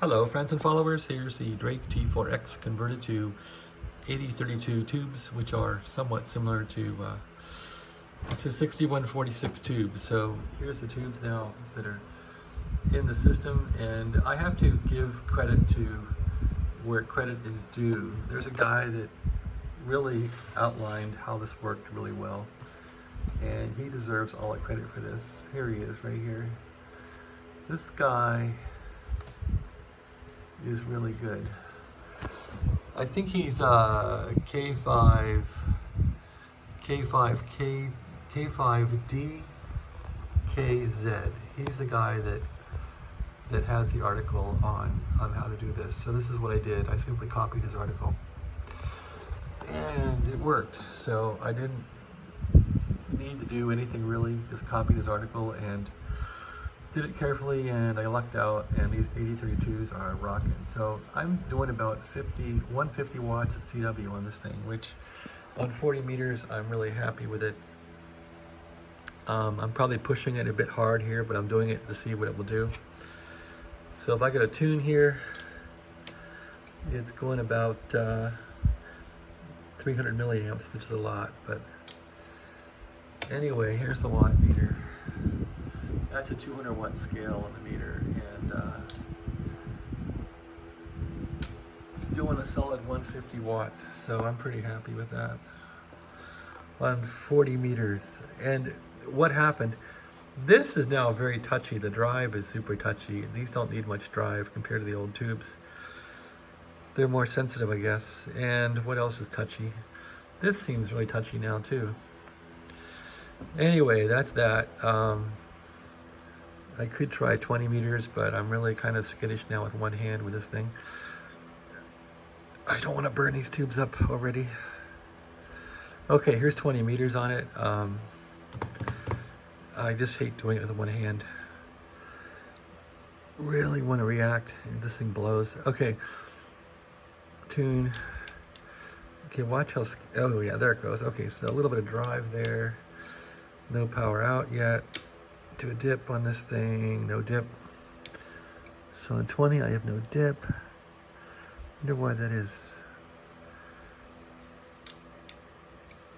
Hello friends and followers, here's the Drake T4X converted to 8032 tubes, which are somewhat similar to 6146 tubes. So here's the tubes now that are in the system, and I have to give credit to where credit is due. There's a guy that really outlined how this worked really well, and he deserves all the credit for this. Here he is right here. This guy is really good. I think he's k5dkz. He's the guy that has the article on how to do this. So this is what I did. I simply copied his article, and it worked. So I didn't need to do anything really. Just copied his article and did it carefully, and I lucked out, and these 8032s are rocking. So I'm doing about 150 watts at CW on this thing, which on 40 meters, I'm really happy with it. I'm probably pushing it a bit hard here, but I'm doing it to see what it will do. So if I get a tune here, it's going about 300 milliamps, which is a lot, but anyway, here's the watt meter. That's a 200 watt scale on the meter, and it's doing a solid 150 watts, so I'm pretty happy with that on 40 meters. And what happened, this is now very touchy. The drive is super touchy. These don't need much drive compared to the old tubes. They're more sensitive, I guess. And what else is touchy? This seems really touchy now too. Anyway, that's that. I could try 20 meters, but I'm really kind of skittish now with one hand with this thing. I don't want to burn these tubes up already. Okay, here's 20 meters on it. I just hate doing it with one hand. Really want to react, and this thing blows. Okay, tune. Okay, watch how, oh yeah, there it goes. Okay, so a little bit of drive there. No power out yet. Do a dip on this thing, no dip. So on 20, I have no dip. Wonder why that is.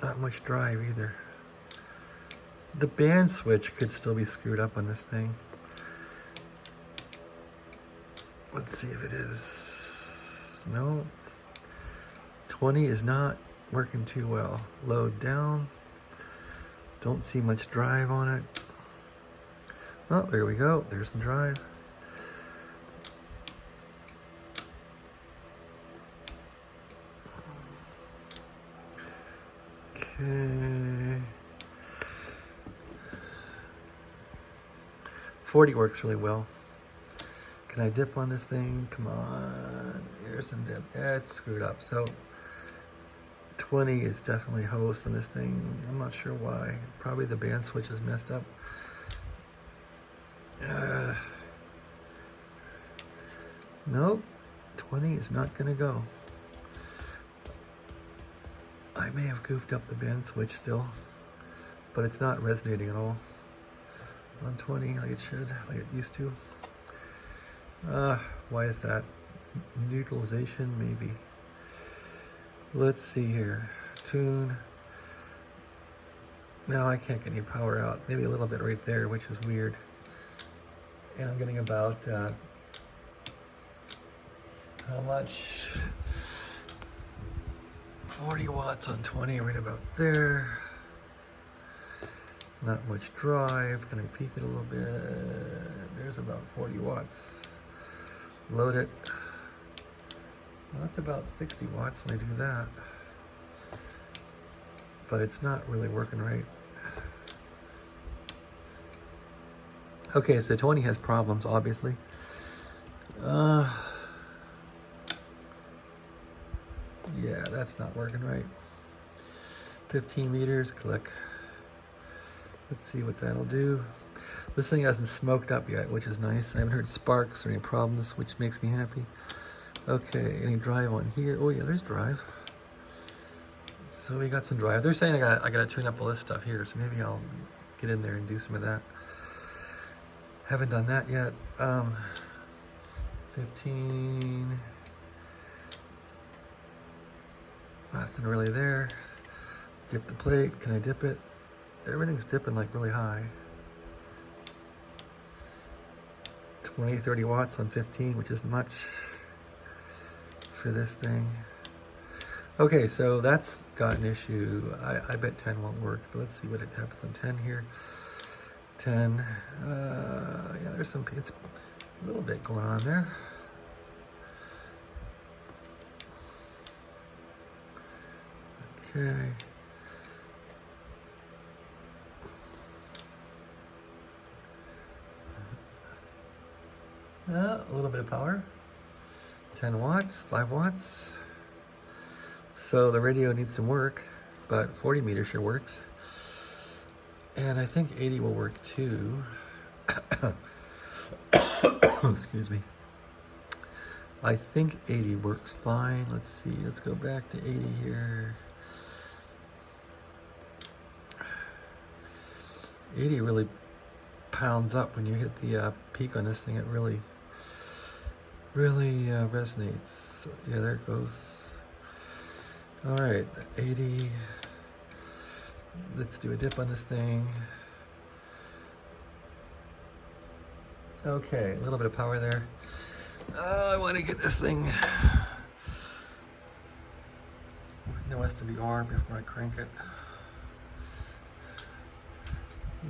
Not much drive either. The band switch could still be screwed up on this thing. Let's see if it is. No, 20 is not working too well. Load down. Don't see much drive on it. Oh, there we go. There's some drive. Okay. 40 works really well. Can I dip on this thing? Come on. Here's some dip. Yeah, it's screwed up. So 20 is definitely host on this thing. I'm not sure why. Probably the band switch is messed up. Nope, 20 is not gonna go. I may have goofed up the band switch still, but it's not resonating at all on 20 like it should, like it used to. Why is that? Neutralization, maybe. Let's see here. Tune. No, I can't get any power out. Maybe a little bit right there, which is weird. And I'm getting about how much? 40 watts on 20, right about there. Not much drive. Can I peak it a little bit? There's about 40 watts. Load it. Well, that's about 60 watts when I do that. But it's not really working right. Okay, so 20 has problems, obviously. Yeah, that's not working right. 15 meters, click. Let's see what that'll do. This thing hasn't smoked up yet, which is nice. I haven't heard sparks or any problems, which makes me happy. Okay, any drive on here? Oh yeah, there's drive. So we got some drive. They're saying I gotta tune up all this stuff here, so maybe I'll get in there and do some of that. Haven't done that yet. 15. Nothing really there. Dip the plate. Can I dip it? Everything's dipping like really high. 20, 30 watts on 15, which is much for this thing. Okay, so that's got an issue. I bet 10 won't work, but let's see what it happens on 10 here. 10, yeah, there's some, it's a little bit going on there. Okay. A little bit of power. 10 watts, 5 watts. So the radio needs some work, but 40 meter sure works. And I think 80 will work too. Excuse me. I think 80 works fine. Let's see, let's go back to 80 here. 80 really pounds up when you hit the peak on this thing. It really resonates. So, yeah, there it goes. All right, 80. Let's do a dip on this thing. Okay, a little bit of power there. I want to get this thing with no SWR before I crank it.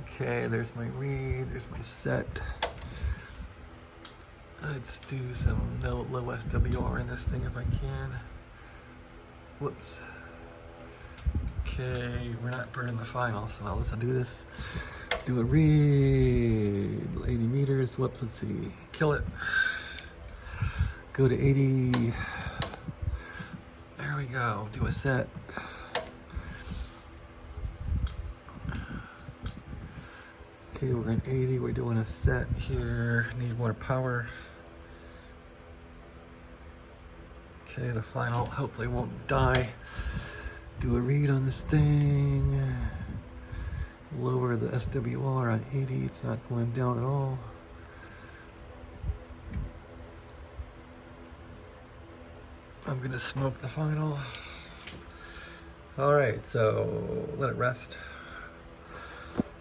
Okay, there's my read, there's my set. Let's do some low SWR in this thing if I can. Whoops. Okay, we're not burning the final, so let's do this. Do a read, 80 meters. Whoops, let's see. Kill it. Go to 80. There we go. Do a set. Okay, we're in 80. We're doing a set here. Need more power. Okay, the final hopefully won't die. Do a read on this thing. Lower the SWR on 80. It's not going down at all. I'm gonna smoke the final. All right, so let it rest.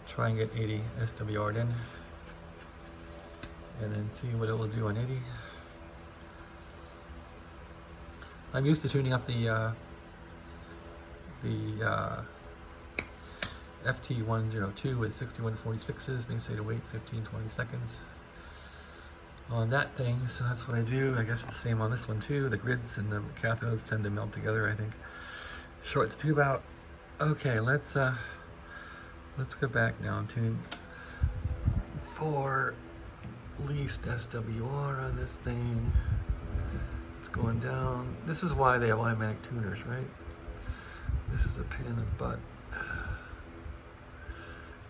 Try and get 80 SWR'd in, and then see what it will do on 80. I'm used to tuning up the FT102 with 6146s. They say to wait 15-20 seconds on that thing, so that's what I do. I guess it's the same on this one too. The grids and the cathodes tend to melt together, I think. Short the tube out. Okay, let's go back now and tune for least SWR on this thing. It's going down. This is why they have automatic tuners, right? This is a pain in the butt.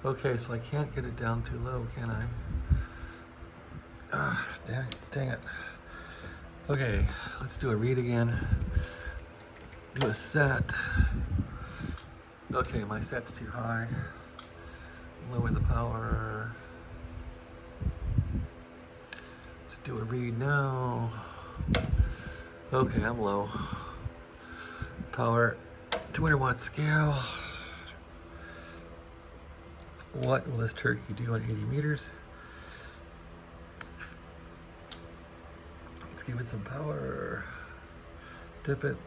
Okay, so I can't get it down too low, can I? Ah, dang it. Okay, let's do a read again. Do a set. Okay, my set's too high. Lower the power. Let's do a read now. Okay, I'm low. Power, 200 watt scale. What will this turkey do on 80 meters? Let's give it some power. Dip it.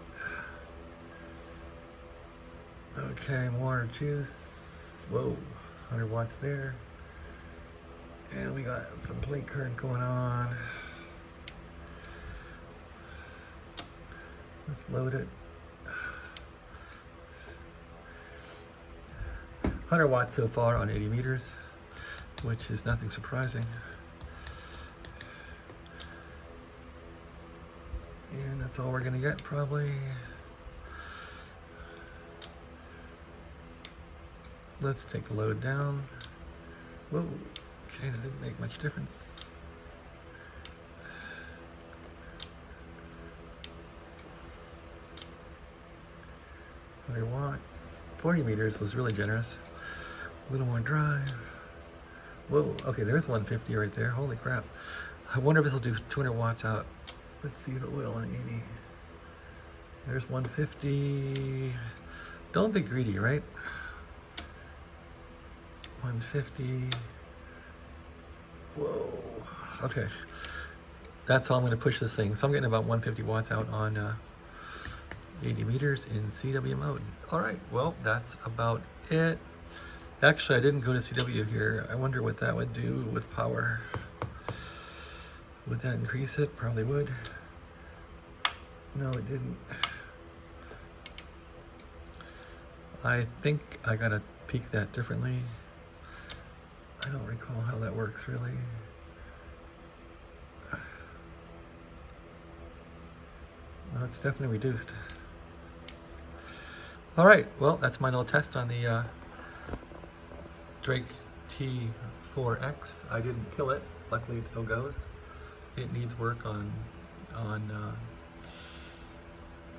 Okay, more juice. Whoa, 100 watts there. And we got some plate current going on. Let's load it. 100 watts so far on 80 meters, which is nothing surprising. And that's all we're gonna get probably. Let's take the load down. Whoa, okay, that didn't make much difference. Watts, 40 meters was really generous. A little more drive. Whoa, okay, there's 150 right there. Holy crap. I wonder if this will do 200 watts out. Let's see if it will on 80. There's 150. Don't be greedy, right? 150. Whoa. Okay. That's all I'm going to push this thing. So I'm getting about 150 watts out on 80 meters in CW mode. All right. Well, that's about it. Actually, I didn't go to CW here. I wonder what that would do with power. Would that increase it? Probably would. No, it didn't. I think I gotta peak that differently. I don't recall how that works really. No, it's definitely reduced. All right, well, that's my little test on the Drake T4X. I didn't kill it. Luckily, it still goes. It needs work on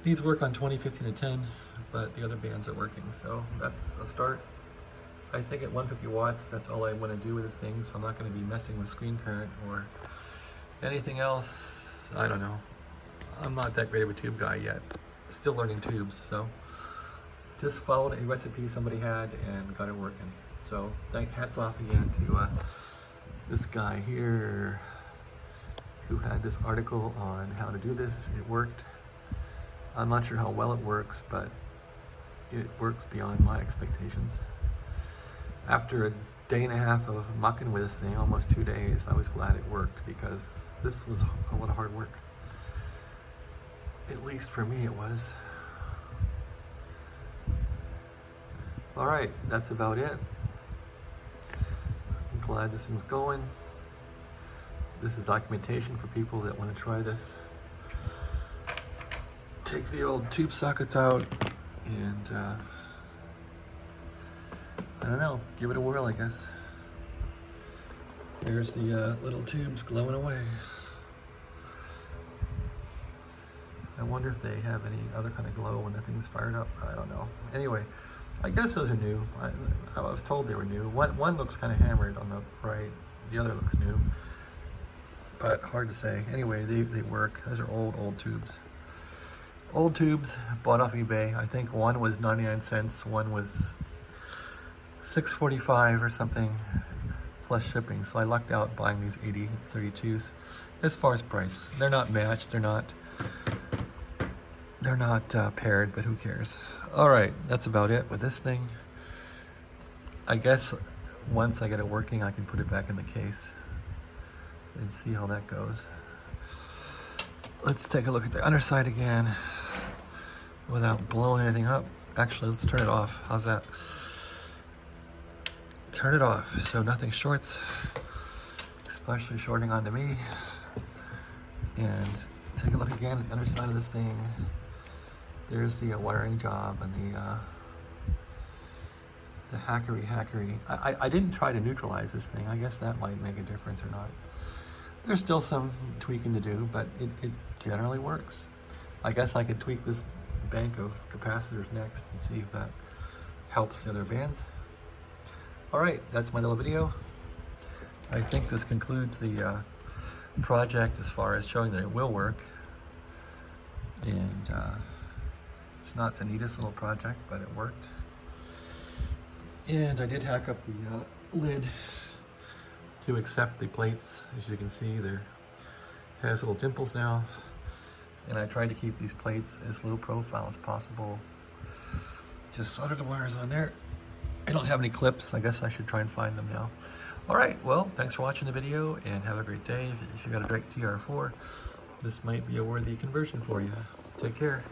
2015 to 10, but the other bands are working, so that's a start. I think at 150 watts, that's all I want to do with this thing, so I'm not going to be messing with screen current or anything else. I don't know. I'm not that great of a tube guy yet. Still learning tubes, so just followed a recipe somebody had and got it working. So hats off again to this guy here who had this article on how to do this. It worked. I'm not sure how well it works, but it works beyond my expectations. After a day and a half of mucking with this thing, almost 2 days, I was glad it worked because this was a lot of hard work. At least for me it was. All right, that's about it. I'm glad this thing's going. This is documentation for people that want to try this. Take the old tube sockets out and I don't know, give it a whirl, I guess. There's the little tubes glowing away. I wonder if they have any other kind of glow when the thing's fired up. I don't know. Anyway, I guess those are new. I was told they were new. One looks kind of hammered on the right. The other looks new. But hard to say. Anyway, they work. Those are old tubes. Old tubes bought off eBay. I think one was 99 cents, one was $6.45 or something plus shipping. So I lucked out buying these 8032s. As far as price, they're not matched. They're not paired, but who cares? All right, that's about it with this thing. I guess once I get it working, I can put it back in the case and see how that goes. Let's take a look at the underside again without blowing anything up. Actually, let's turn it off. How's that? Turn it off so nothing shorts, especially shorting onto me. And take a look again at the underside of this thing. There's the wiring job and the hackery. I didn't try to neutralize this thing. I guess that might make a difference or not. There's still some tweaking to do, but it generally works. I guess I could tweak this bank of capacitors next and see if that helps the other bands. All right, that's my little video. I think this concludes the project as far as showing that it will work. And it's not the neatest little project, but it worked. And I did hack up the lid to accept the plates. As you can see, there has little dimples now. And I tried to keep these plates as low profile as possible. Just soldered the wires on there. I don't have any clips. I guess I should try and find them now. All right, well, thanks for watching the video and have a great day. If you got a Drake TR4, this might be a worthy conversion for you. Take care.